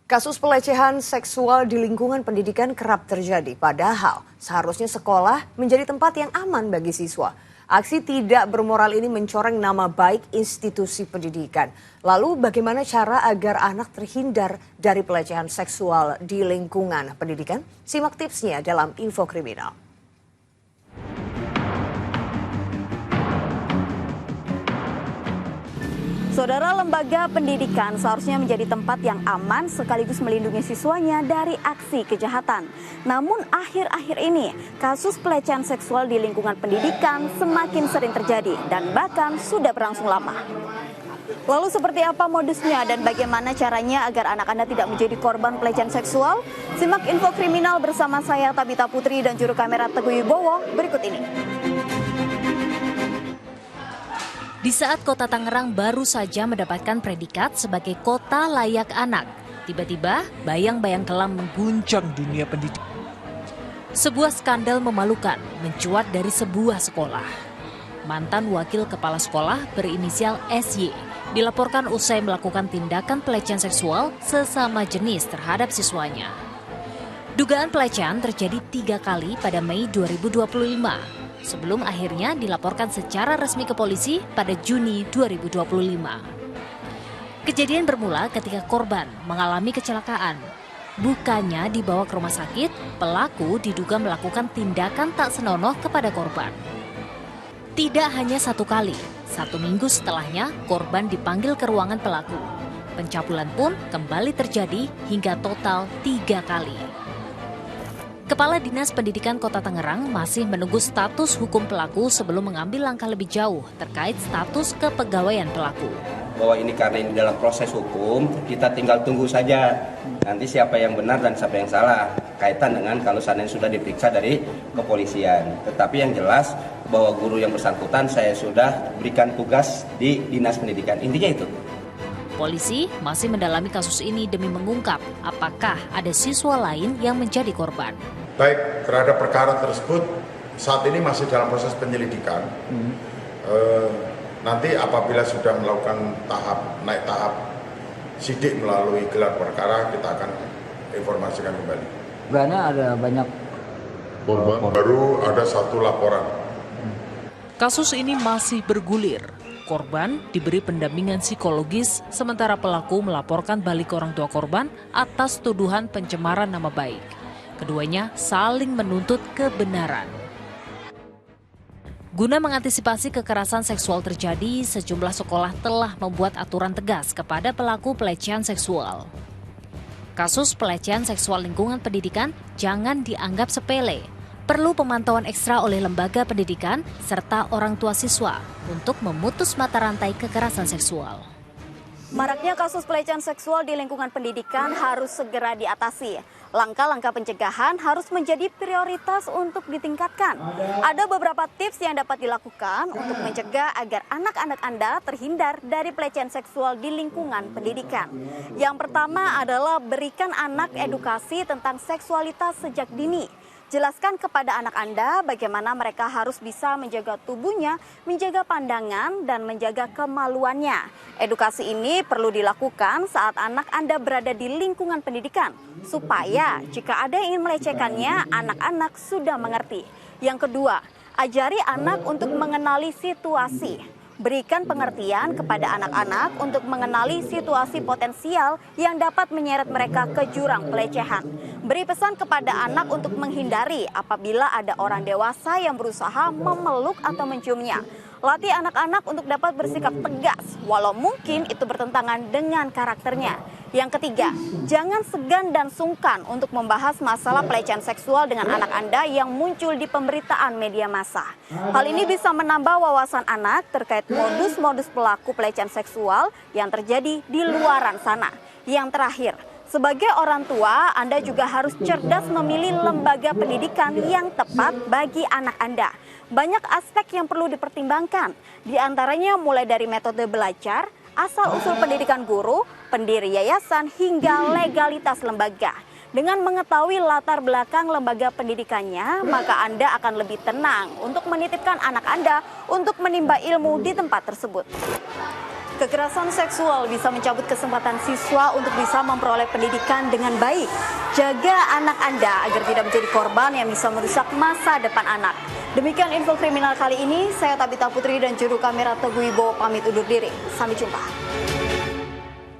Kasus pelecehan seksual di lingkungan pendidikan kerap terjadi, padahal seharusnya sekolah menjadi tempat yang aman bagi siswa. Aksi tidak bermoral ini mencoreng nama baik institusi pendidikan. Lalu bagaimana cara agar anak terhindar dari pelecehan seksual di lingkungan pendidikan? Simak tipsnya dalam Info Kriminal. Saudara, lembaga pendidikan seharusnya menjadi tempat yang aman sekaligus melindungi siswanya dari aksi kejahatan. Namun akhir-akhir ini kasus pelecehan seksual di lingkungan pendidikan semakin sering terjadi dan bahkan sudah berlangsung lama. Lalu seperti apa modusnya dan bagaimana caranya agar anak Anda tidak menjadi korban pelecehan seksual? Simak Info Kriminal bersama saya Tabita Putri dan juru kamera Teguh Wibowo berikut ini. Di saat kota Tangerang baru saja mendapatkan predikat sebagai kota layak anak, tiba-tiba bayang-bayang kelam mengguncang dunia pendidikan. Sebuah skandal memalukan mencuat dari sebuah sekolah. Mantan wakil kepala sekolah berinisial SY dilaporkan usai melakukan tindakan pelecehan seksual sesama jenis terhadap siswanya. Dugaan pelecehan terjadi 3 kali pada Mei 2025. Sebelum akhirnya dilaporkan secara resmi ke polisi pada Juni 2025. Kejadian bermula ketika korban mengalami kecelakaan. Bukannya dibawa ke rumah sakit, pelaku diduga melakukan tindakan tak senonoh kepada korban. Tidak hanya 1 kali, 1 minggu setelahnya korban dipanggil ke ruangan pelaku. Pencabulan pun kembali terjadi hingga total 3 kali. Kepala Dinas Pendidikan Kota Tangerang masih menunggu status hukum pelaku sebelum mengambil langkah lebih jauh terkait status kepegawaian pelaku. Bahwa ini karena ini dalam proses hukum, kita tinggal tunggu saja nanti siapa yang benar dan siapa yang salah kaitan dengan kalau seandainya sudah diperiksa dari kepolisian. Tetapi yang jelas bahwa guru yang bersangkutan saya sudah berikan tugas di Dinas Pendidikan. Intinya itu. Polisi masih mendalami kasus ini demi mengungkap apakah ada siswa lain yang menjadi korban. Baik, terhadap perkara tersebut saat ini masih dalam proses penyelidikan. Nanti apabila sudah melakukan naik tahap sidik melalui gelar perkara, kita akan informasikan kembali. Karena ada banyak korban. Baru ada 1 laporan. Kasus ini masih bergulir. Korban diberi pendampingan psikologis, sementara pelaku melaporkan balik orang tua korban atas tuduhan pencemaran nama baik. Keduanya saling menuntut kebenaran. Guna mengantisipasi kekerasan seksual terjadi, sejumlah sekolah telah membuat aturan tegas kepada pelaku pelecehan seksual. Kasus pelecehan seksual lingkungan pendidikan jangan dianggap sepele. Perlu pemantauan ekstra oleh lembaga pendidikan serta orang tua siswa untuk memutus mata rantai kekerasan seksual. Maraknya kasus pelecehan seksual di lingkungan pendidikan harus segera diatasi. Langkah-langkah pencegahan harus menjadi prioritas untuk ditingkatkan. Ada beberapa tips yang dapat dilakukan untuk mencegah agar anak-anak Anda terhindar dari pelecehan seksual di lingkungan pendidikan. Yang pertama adalah berikan anak edukasi tentang seksualitas sejak dini. Jelaskan kepada anak Anda bagaimana mereka harus bisa menjaga tubuhnya, menjaga pandangan, dan menjaga kemaluannya. Edukasi ini perlu dilakukan saat anak Anda berada di lingkungan pendidikan, supaya jika ada yang ingin melecehkannya, anak-anak sudah mengerti. Yang kedua, ajari anak untuk mengenali situasi. Berikan pengertian kepada anak-anak untuk mengenali situasi potensial yang dapat menyeret mereka ke jurang pelecehan. Beri pesan kepada anak untuk menghindari apabila ada orang dewasa yang berusaha memeluk atau menciumnya. Latih anak-anak untuk dapat bersikap tegas, walau mungkin itu bertentangan dengan karakternya. Yang ketiga, jangan segan dan sungkan untuk membahas masalah pelecehan seksual dengan anak Anda yang muncul di pemberitaan media massa. Hal ini bisa menambah wawasan anak terkait modus-modus pelaku pelecehan seksual yang terjadi di luaran sana. Yang terakhir, sebagai orang tua, Anda juga harus cerdas memilih lembaga pendidikan yang tepat bagi anak Anda. Banyak aspek yang perlu dipertimbangkan, di antaranya mulai dari metode belajar, asal-usul pendidikan guru, pendiri yayasan, hingga legalitas lembaga. Dengan mengetahui latar belakang lembaga pendidikannya, maka Anda akan lebih tenang untuk menitipkan anak Anda untuk menimba ilmu di tempat tersebut. Kekerasan seksual bisa mencabut kesempatan siswa untuk bisa memperoleh pendidikan dengan baik. Jaga anak Anda agar tidak menjadi korban yang bisa merusak masa depan anak. Demikian info kriminal kali ini. Saya Tabita Putri dan juru kamera Teguh Wibowo pamit undur diri. Sampai jumpa.